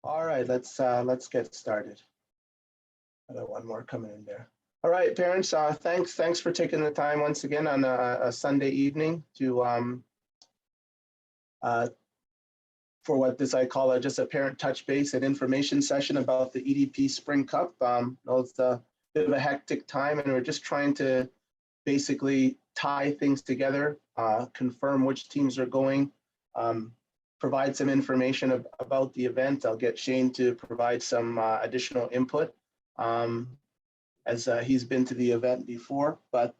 All right, let's get started. I got one more coming in there. All right, parents, thanks for taking the time once again on a Sunday evening to uh, for what this I call just a parent touch base and information session about the EDP Spring Cup. It's a bit of a hectic time, and we're just trying to basically tie things together, confirm which teams are going, provide some information about the event. I'll get Shane to provide some additional input as he's been to the event before. But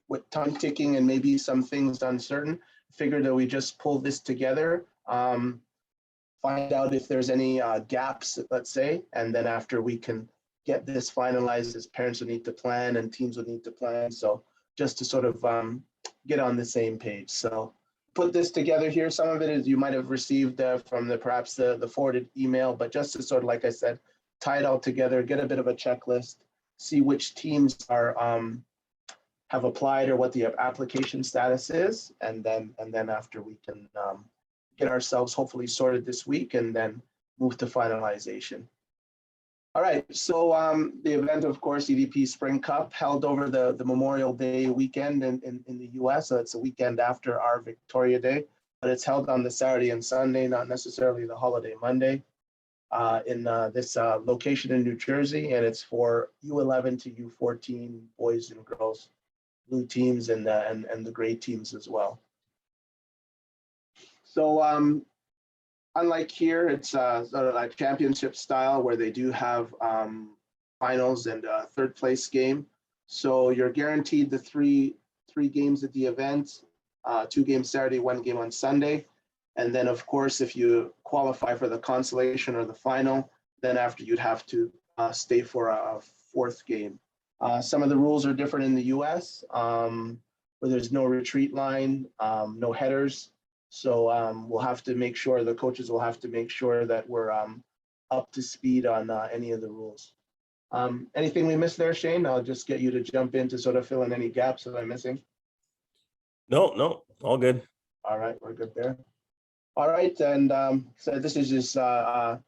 with time ticking and maybe some things uncertain, figured that we just pull this together, find out if there's any gaps, let's say, and then after we can get this finalized, as parents will need to plan and teams will need to plan. So just to sort of get on the same page. So put this together here. Some of it is you might have received from perhaps the forwarded email, but just to sort of, like I said, tie it all together, get a bit of a checklist, see which teams are have applied or what the application status is, and then after we can get ourselves hopefully sorted this week and then move to finalization. All right, so the event, of course, EDP Spring Cup, held over the Memorial Day weekend in the US. So it's a weekend after our Victoria Day, but it's held on the Saturday and Sunday, not necessarily the holiday Monday, in this location in New Jersey. And it's for U11 to U14 boys and girls, blue teams and the gray teams as well. So unlike here, it's sort of like championship style where they do have finals and third place game. So you're guaranteed the three games at the event, 2 games Saturday, 1 game on Sunday. And then of course, if you qualify for the consolation or the final, then after you'd have to stay for a 4th game. Some of the rules are different in the US, where there's no retreat line, no headers. So we'll have to make sure, the coaches will have to make sure that we're up to speed on any of the rules. Anything we missed there, Shane? I'll just get you to jump in to sort of fill in any gaps that I'm missing. No, all good. All right, we're good there. All right, and so this is just the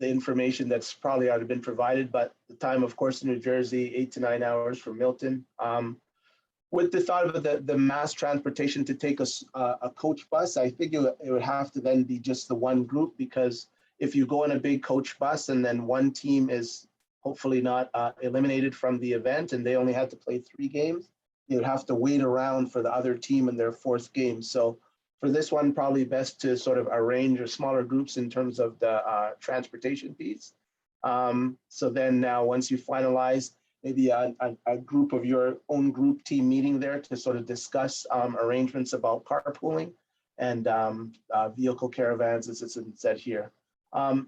information that's probably already been provided, but the time, of course, in New Jersey, 8 to 9 hours from Milton. With the thought of the mass transportation to take a coach bus, I think it would have to then be just the one group, because if you go in a big coach bus and then one team is hopefully not eliminated from the event and they only had to play 3 games, you would have to wait around for the other team in their 4th game. So for this one, probably best to sort of arrange smaller groups in terms of the transportation piece. So then now once you finalize, maybe a group of your own group team meeting there to sort of discuss arrangements about carpooling and vehicle caravans, as it's said here.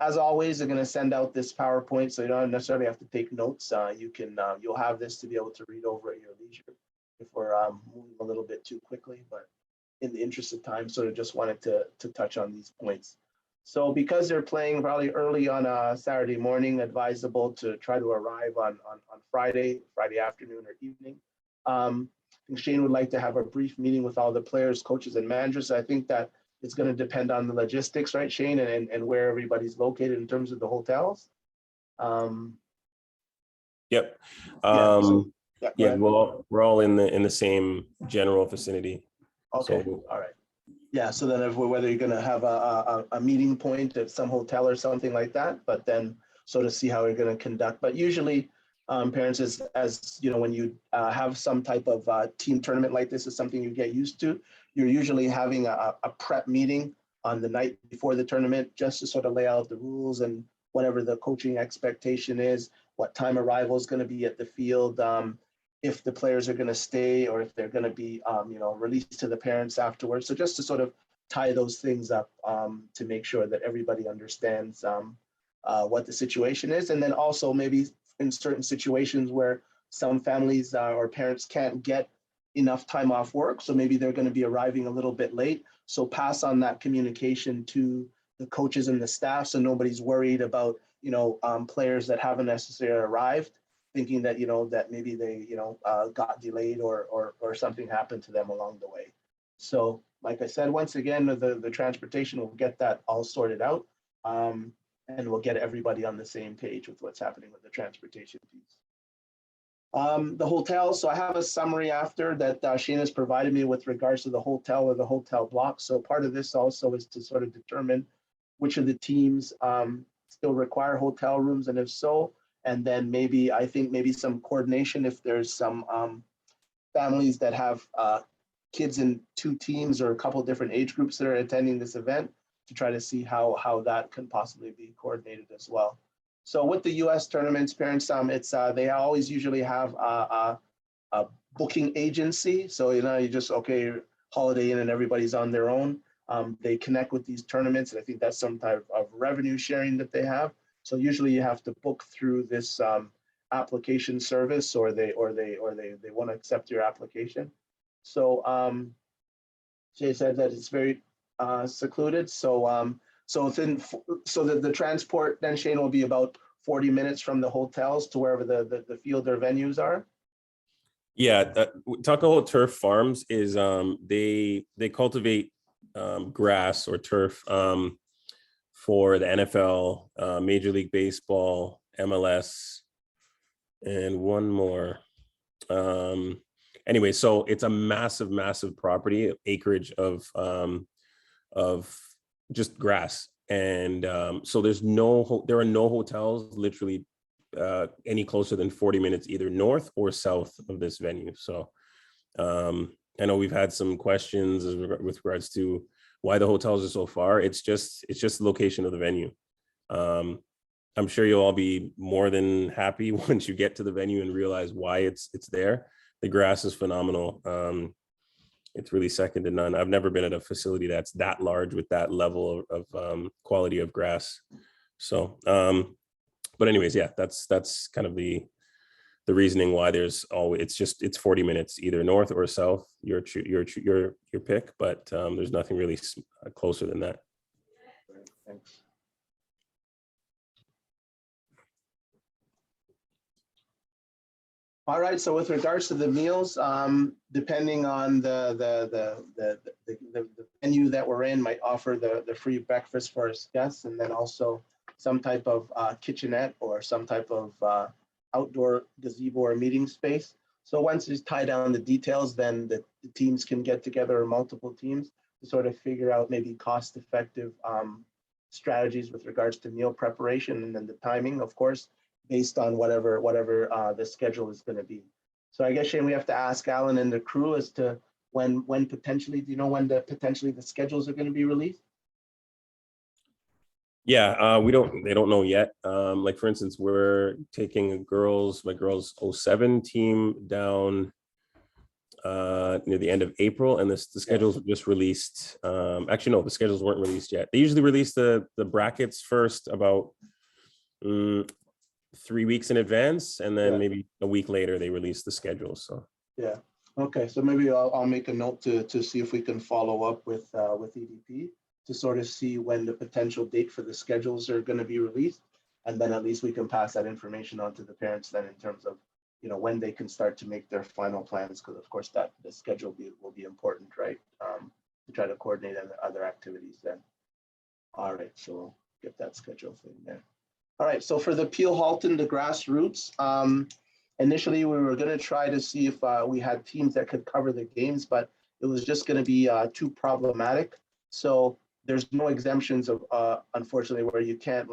As always, they're going to send out this PowerPoint, so you don't necessarily have to take notes. You'll have this to be able to read over at your leisure if we're moving a little bit too quickly, but in the interest of time, sort of just wanted to touch on these points. So because they're playing probably early on a Saturday morning, advisable to try to arrive on Friday afternoon or evening. I think Shane would like to have a brief meeting with all the players, coaches, and managers. I think that it's going to depend on the logistics, right, Shane, and where everybody's located in terms of the hotels. Yep. Yeah, well, we're all in the same general vicinity. Okay, so, all right. Yeah, so then whether you're going to have a meeting point at some hotel or something like that, but then sort of see how you're going to conduct. But usually parents, as you know, when you have some type of team tournament like this, is something you get used to. You're usually having a prep meeting on the night before the tournament just to sort of lay out the rules and whatever the coaching expectation is, what time arrival is going to be at the field, if the players are going to stay or if they're going to be, released to the parents afterwards. So just to sort of tie those things up to make sure that everybody understands what the situation is. And then also maybe in certain situations where some families or parents can't get enough time off work, so maybe they're going to be arriving a little bit late. So pass on that communication to the coaches and the staff so nobody's worried about, players that haven't necessarily arrived, thinking that, that maybe they, got delayed or something happened to them along the way. So like I said, once again, the transportation will get that all sorted out. and we'll get everybody on the same page with what's happening with the transportation piece. The hotel, so I have a summary after that Shane has provided me with regards to the hotel or the hotel block. So part of this also is to sort of determine which of the teams still require hotel rooms, and if so, and then maybe, I think maybe some coordination if there's some families that have kids in 2 teams or a couple of different age groups that are attending this event, to try to see how that can possibly be coordinated as well. So with the U.S. tournaments, parents, it's they always usually have a booking agency. So you just Holiday Inn and everybody's on their own. They connect with these tournaments, and I think that's some type of revenue sharing that they have. So usually you have to book through this application service, or they want to accept your application. So Jay said that it's very secluded. So so that the transport then, Shane, will be about 40 minutes from the hotels to wherever the field or venues are. Yeah, Tuckahoe Turf Farms is they cultivate grass or turf for the NFL, Major League Baseball, MLS, and one more. Anyway, so it's a massive property, acreage of just grass, and so there are no hotels literally any closer than 40 minutes either north or south of this venue. So I know we've had some questions with regards to why the hotels are so far. It's just the location of the venue. I'm sure you'll all be more than happy once you get to the venue and realize why it's there. The grass is phenomenal. It's really second to none. I've never been at a facility that's that large with that level of quality of grass. So, but anyways, yeah, that's kind of the reasoning why it's 40 minutes either north or south, your pick, but there's nothing really closer than that. Thanks. All right, so with regards to the meals, depending on the venue that we're in, might offer the free breakfast for us guests, and then also some type of kitchenette or some type of outdoor gazebo or meeting space. So once you tie down the details, then the teams can get together, or multiple teams, to sort of figure out maybe cost-effective strategies with regards to meal preparation, and then the timing, of course, based on whatever the schedule is going to be. So I guess, Shane, we have to ask Alan and the crew as to when potentially, do you know when potentially the schedules are going to be released? Yeah, they don't know yet. Like for instance, we're taking my girls 07 team down near the end of April, and the schedules were just released. Actually, no, the schedules weren't released yet. They usually release the brackets first about 3 weeks in advance, and then maybe a week later they release the schedule. So yeah, okay. So maybe I'll make a note to see if we can follow up with EDP to sort of see when the potential date for the schedules are going to be released, and then at least we can pass that information on to the parents then in terms of when they can start to make their final plans, because of course that the schedule will be important, right? To try to coordinate other activities then. All right, so we'll get that schedule thing there. All right, so for the Peel Halton, the grassroots, initially we were going to try to see if we had teams that could cover the games, but it was just going to be too problematic. So there's no exemptions of, unfortunately, where you can't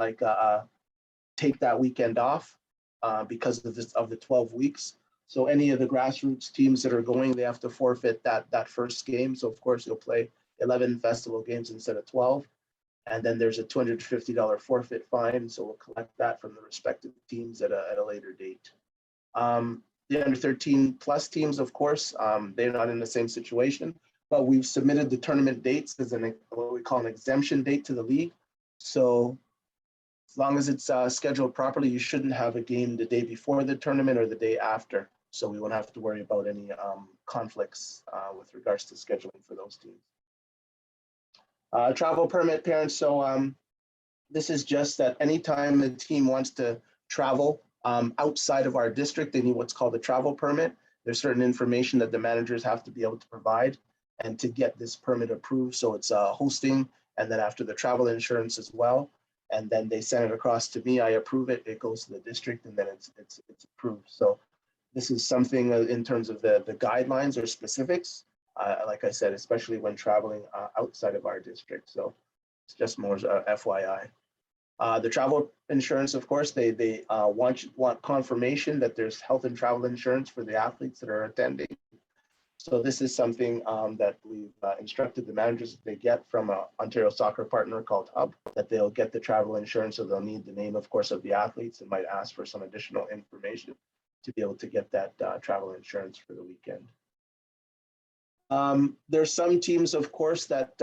take that weekend off because of the 12 weeks. So any of the grassroots teams that are going, they have to forfeit that first game. So of course you'll play 11 festival games instead of 12. And then there's a $250 forfeit fine. So we'll collect that from the respective teams at a later date. The under 13 plus teams, of course, they're not in the same situation, but we've submitted the tournament dates as what we call an exemption date to the league. So as long as it's scheduled properly, you shouldn't have a game the day before the tournament or the day after. So we won't have to worry about any conflicts with regards to scheduling for those teams. Travel permit, parents. So this is just that anytime the team wants to travel outside of our district, they need what's called a travel permit. There's certain information that the managers have to be able to provide and to get this permit approved. So it's hosting, and then after the travel insurance as well. and then they send it across to me. I approve it. It goes to the district, and then it's approved. So this is something in terms of the guidelines or specifics. Like I said, especially when traveling outside of our district. So it's just more FYI. The travel insurance, of course, they want confirmation that there's health and travel insurance for the athletes that are attending. So this is something that we've instructed the managers that they get from an Ontario soccer partner called Hub, that they'll get the travel insurance. So they'll need the name, of course, of the athletes, and might ask for some additional information to be able to get that travel insurance for the weekend. There's some teams, of course, that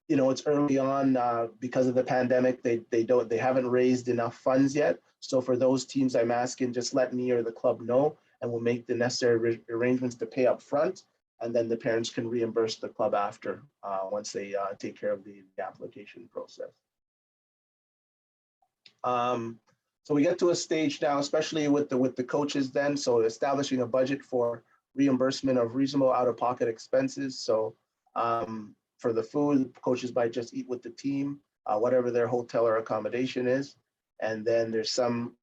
it's early on because of the pandemic. They haven't raised enough funds yet. So for those teams, I'm asking, just let me or the club know, and we'll make the necessary arrangements to pay up front, and then the parents can reimburse the club after once they take care of the application process. So we get to a stage now, especially with the coaches then, so establishing a budget for reimbursement of reasonable out-of-pocket expenses. So for the food, coaches might just eat with the team, whatever their hotel or accommodation is. And then there's some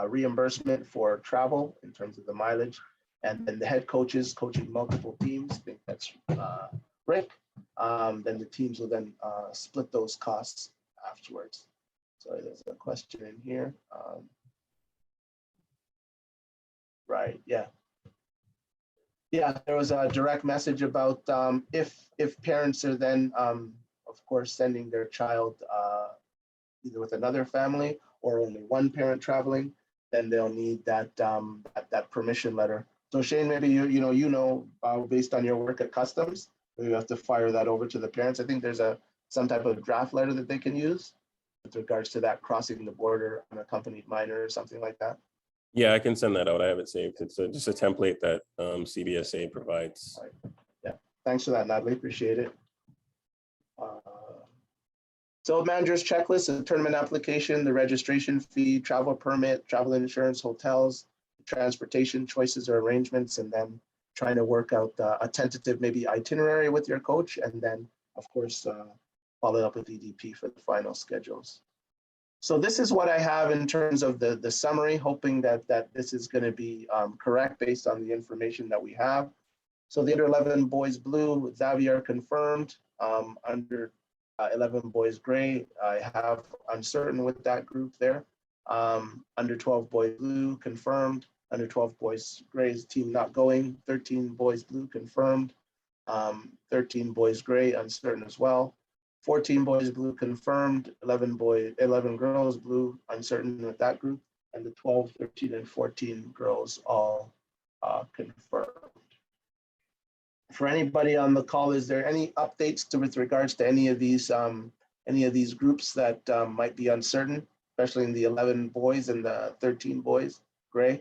reimbursement for travel in terms of the mileage. And then the head coaches coaching multiple teams, I think that's Rick. Then the teams will then split those costs afterwards. Sorry, there's a question in here. Right, yeah. Yeah, there was a direct message about if parents are then, of course, sending their child either with another family or only one parent traveling, then they'll need that that permission letter. So Shane, maybe you know based on your work at Customs, you have to fire that over to the parents. I think there's some type of draft letter that they can use with regards to that crossing the border unaccompanied minor or something like that. Yeah, I can send that out. I have it saved. It's just a template that CBSA provides. Right. Yeah, thanks for that, Natalie. Appreciate it. So manager's checklist, the tournament application, the registration fee, travel permit, travel insurance, hotels, transportation choices or arrangements, and then trying to work out a tentative maybe itinerary with your coach, and then of course follow up with EDP for the final schedules. So this is what I have in terms of the summary, hoping that this is going to be correct based on the information that we have. So the under 11 boys blue, Xavier confirmed. Under 11 boys gray, I have uncertain with that group there. Under 12 boys blue confirmed. Under 12 boys gray's team not going. 13 boys blue confirmed. 13 boys gray uncertain as well. 14 boys blue confirmed, 11 girls blue uncertain with that group, and the 12, 13, and 14 girls all confirmed. For anybody on the call, is there any updates with regards to any of these groups that might be uncertain, especially in the 11 boys and the 13 boys gray?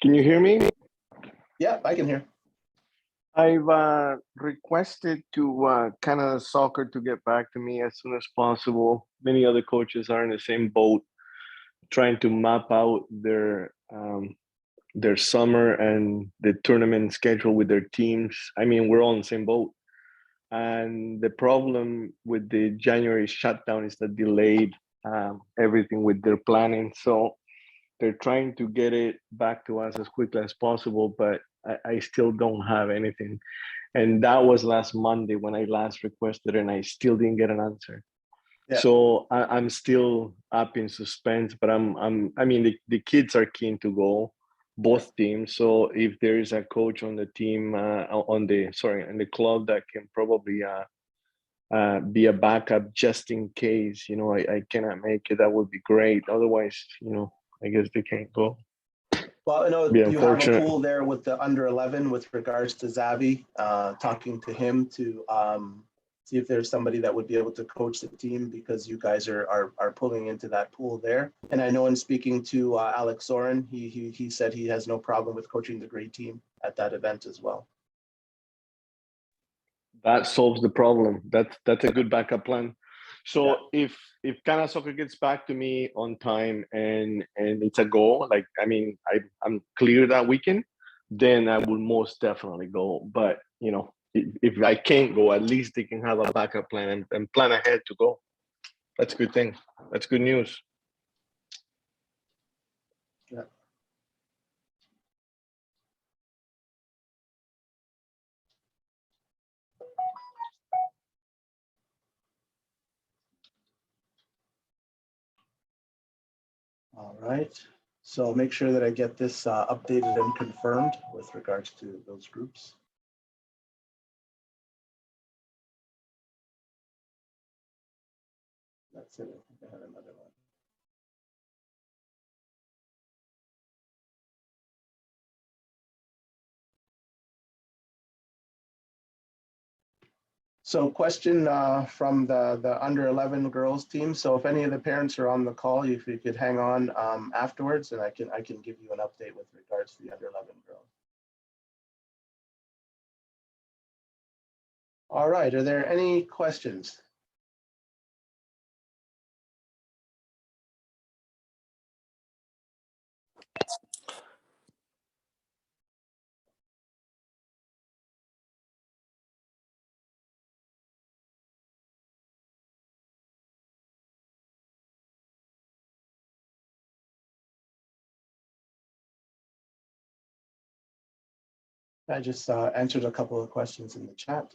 Can you hear me? Yeah, I can hear. I've requested to Canada Soccer to get back to me as soon as possible. Many other coaches are in the same boat, trying to map out their summer and the tournament schedule with their teams. I mean, we're all in the same boat. And the problem with the January shutdown is that delayed everything with their planning. So they're trying to get it back to us as quickly as possible, but I still don't have anything. And that was last Monday when I last requested, and I still didn't get an answer. Yeah. So I'm still up in suspense, but I mean, the kids are keen to go, both teams. So if there is a coach on the team, in the club that can probably be a backup just in case, I cannot make it, that would be great. Otherwise, I guess they can't go. Well, I know you have a pool there with the under 11 with regards to Xavi, talking to him to see if there's somebody that would be able to coach the team, because you guys are pulling into that pool there. And I know in speaking to Alex Soren, he said he has no problem with coaching the gray team at that event as well. That solves the problem. That's a good backup plan. So if Kana Soccer gets back to me on time and it's a go, like I mean I'm clear that weekend, then I will most definitely go. But you know, if I can't go, at least they can have a backup plan and plan ahead to go. That's a good thing. That's good news. Yeah. All right. So make sure that I get this updated and confirmed with regards to those groups. That's it. I think I had another one. So question from the under 11 girls team. So if any of the parents are on the call, if you could hang on afterwards, and I can give you an update with regards to the under 11 girls. All right. Are there any questions? I just answered a couple of questions in the chat.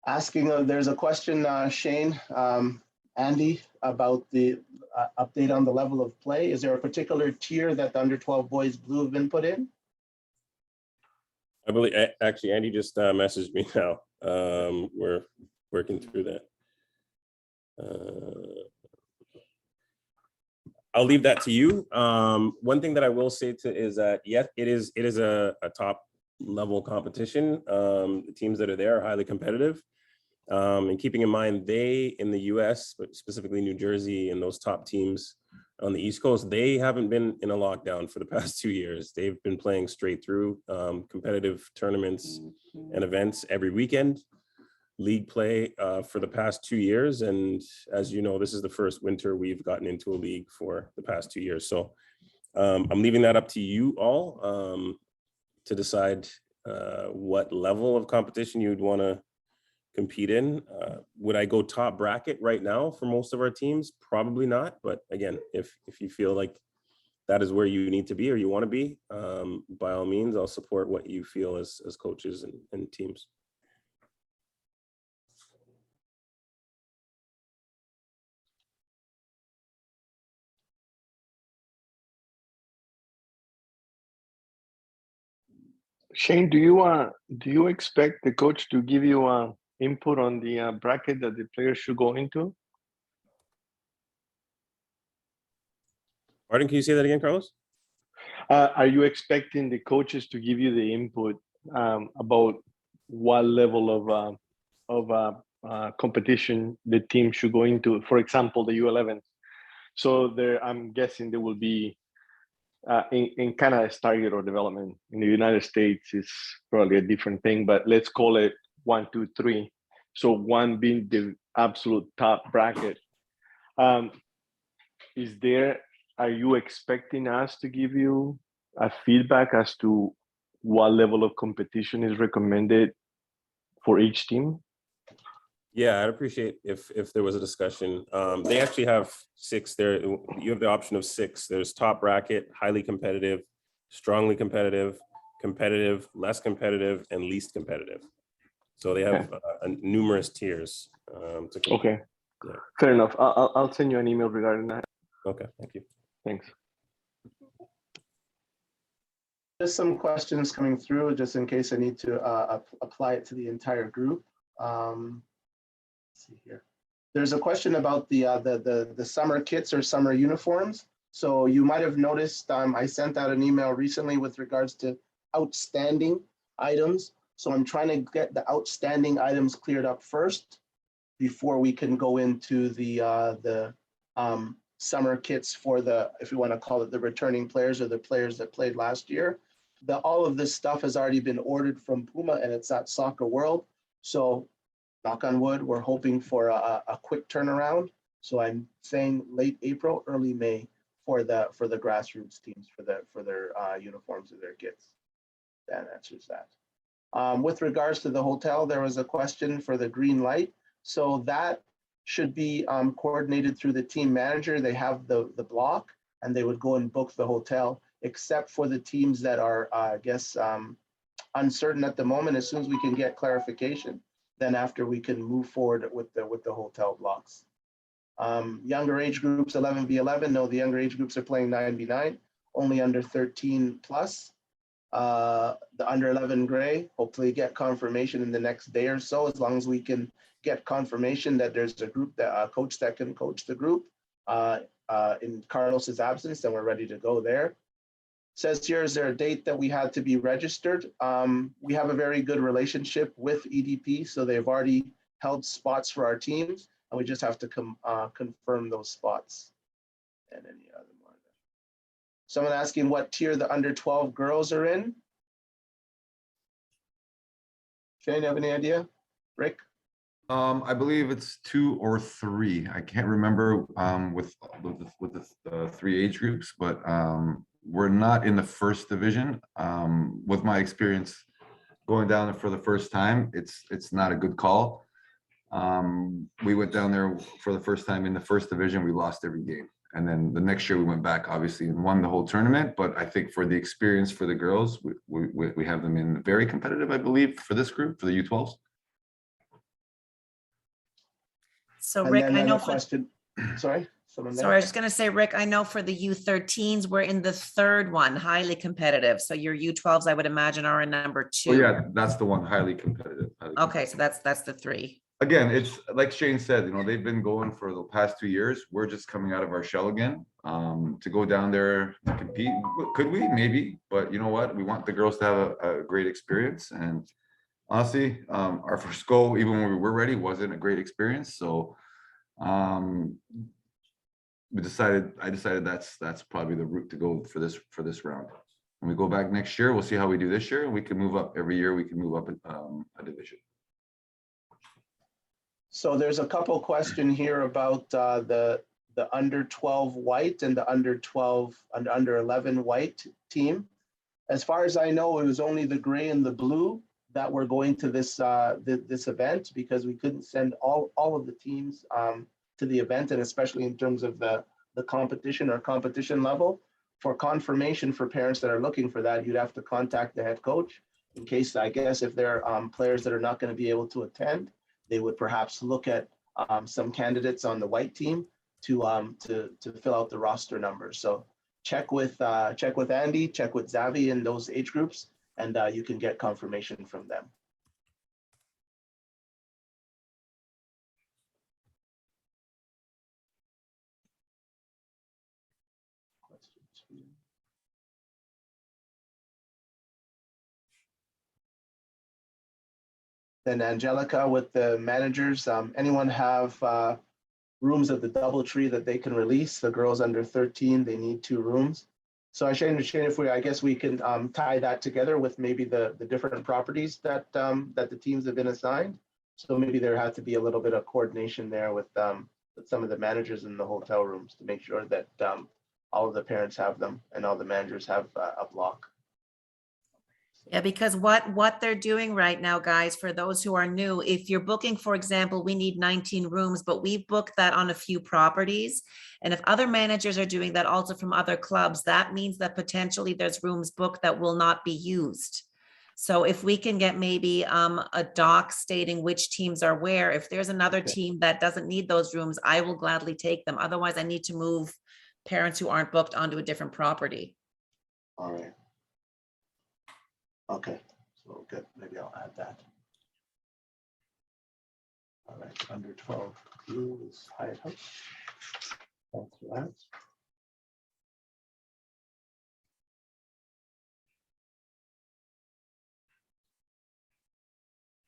Asking, there's a question, Shane, Andy, about the update on the level of play. Is there a particular tier that the under 12 boys blue have been put in? I believe actually Andy just messaged me now. We're working through that. I'll leave that to you. One thing that I will say is that yes, it is a top level competition. The teams that are there are highly competitive. And keeping in mind, they in the US, but specifically New Jersey and those top teams on the East Coast, they haven't been in a lockdown for the past 2 years. They've been playing straight through competitive tournaments and events every weekend, league play for the past 2 years. And as you know, this is the first winter we've gotten into a league for the past 2 years. So I'm leaving that up to you all to decide what level of competition you'd want to compete in. Would I go top bracket right now for most of our teams? Probably not. But again, if you feel like that is where you need to be or you want to be, by all means, I'll support what you feel as coaches and teams. Shane, do you expect the coach to give you input on the bracket that the players should go into? Pardon, can you say that again, Carlos? Are you expecting the coaches to give you the input about what level of competition the team should go into? For example, the U11. So there, I'm guessing there will be in Canada's target or development. In the United States, it's probably a different thing, but let's call it 1, 2, 3. So 1 being the absolute top bracket. Are you expecting us to give you a feedback as to what level of competition is recommended for each team? Yeah, I'd appreciate if there was a discussion. They actually have 6 there. You have the option of 6. There's top bracket, highly competitive, strongly competitive, competitive, less competitive, and least competitive. So they have numerous tiers. Okay, yeah. Fair enough. I'll send you an email regarding that. Okay, thank you. Thanks. Just some questions coming through, just in case I need to apply it to the entire group. Let's see here. There's a question about the summer kits or summer uniforms. So you might have noticed I sent out an email recently with regards to outstanding items. So I'm trying to get the outstanding items cleared up first. before we can go into the summer kits for the, if you want to call it, the returning players or the players that played last year. All of this stuff has already been ordered from Puma, and it's at Soccer World. So knock on wood, we're hoping for a quick turnaround. So I'm saying late April, early May for the grassroots teams for their uniforms or their kits. That answers that. With regards to the hotel, there was a question for the green light. So that should be coordinated through the team manager. They have the block, and they would go and book the hotel, except for the teams that are, I guess, uncertain at the moment. As soon as we can get clarification, then after we can move forward with the hotel blocks. Younger age groups, 11v11. No, the younger age groups are playing 9v9, only under 13 plus. The under 11 gray, hopefully get confirmation in the next day or so, as long as we can get confirmation that there's a group that a coach that can coach the group in Carlos's absence, then we're ready to go there. Says here, is there a date that we had to be registered? We have a very good relationship with EDP, so they've already held spots for our teams, and we just have to confirm those spots. And any other one. Someone asking what tier the under 12 girls are in. Shane, you have any idea? Rick? I believe it's 2 or 3. I can't remember with the 3 age groups, but we're not in the first division. With my experience going down for the first time, it's not a good call. We went down there for the first time in the first division. We lost every game. And then the next year we went back, obviously, and won the whole tournament. But I think for the experience for the girls, we have them in very competitive, I believe, for this group, for the U12s. So And Rick, then I know a question. Sorry, someone there? sorry, I was just going to say, Rick, I know for the U13s, we're in the third one, highly competitive. So your U12s, I would imagine, are in number 2. Oh yeah, that's the one, highly competitive. Okay, so that's the 3. Again, it's like Shane said, they've been going for the past 2 years. We're just coming out of our shell again. To go down there to compete, could we? Maybe, but you know what? We want the girls to have a great experience. And honestly, our first goal, even when we were ready, wasn't a great experience. So I decided that's probably the route to go for this round. When we go back next year, we'll see how we do this year, and we can move up every year. We can move up a division. So there's a couple question here about the under 12 white and the under 12 and under 11 white team. As far as I know, it was only the gray and the blue that were going to this this event, because we couldn't send all of the teams to the event, and especially in terms of the competition or competition level. For confirmation for parents that are looking for that, you'd have to contact the head coach in case, I guess, if there are players that are not going to be able to attend, they would perhaps look at some candidates on the white team to fill out the roster numbers. So check with Andy, check with Zavi in those age groups, and you can get confirmation from them. Then Angelica with the managers, anyone have rooms at the DoubleTree that they can release? The girls under 13, they need 2 rooms. So I Shane, if I guess we can tie that together with maybe the different properties that that the teams have been assigned. So maybe there had to be a little bit of coordination there with some of the managers in the hotel rooms to make sure that all of the parents have them and all the managers have a block. Yeah, because what they're doing right now, guys, for those who are new, if you're booking, for example, we need 19 rooms, but we've booked that on a few properties. And if other managers are doing that also from other clubs, that means that potentially there's rooms booked that will not be used. So if we can get maybe a doc stating which teams are where, if there's another team that doesn't need those rooms, I will gladly take them. Otherwise, I need to move parents who aren't booked onto a different property. All right. Okay, so good. Maybe I'll add that. All right, under 12 is Hyatt House. Thanks for that.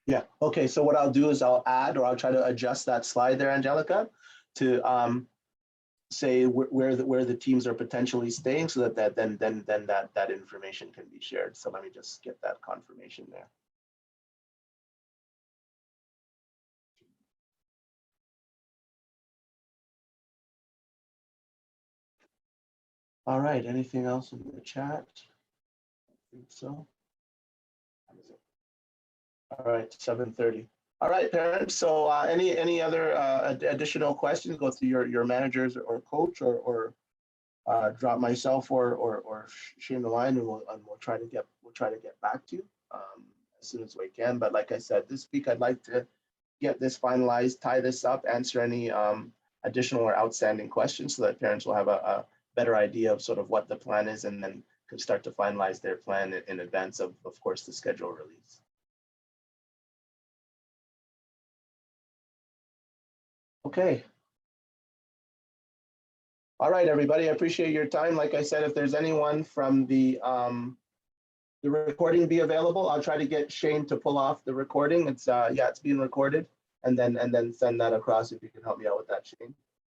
Yeah, okay, so what I'll do is I'll add, or I'll try to adjust that slide there, Angelica, to say where the teams are potentially staying, so that then that information can be shared. So let me just get that confirmation there. All right, anything else in the chat? I think so. All right, 7:30. All right, parents. So any other additional questions? Go through your managers or coach, or drop myself or Shane the line, and we'll try to get back to you as soon as we can. But like I said, this week I'd like to get this finalized, tie this up, answer any additional or outstanding questions, so that parents will have a better idea of sort of what the plan is, and then can start to finalize their plan in advance of course, the schedule release. Okay. All right, everybody, I appreciate your time. Like I said, if there's anyone from the recording be available, I'll try to get Shane to pull off the recording. It's yeah, it's being recorded, and then send that across if you can help me out with that, Shane.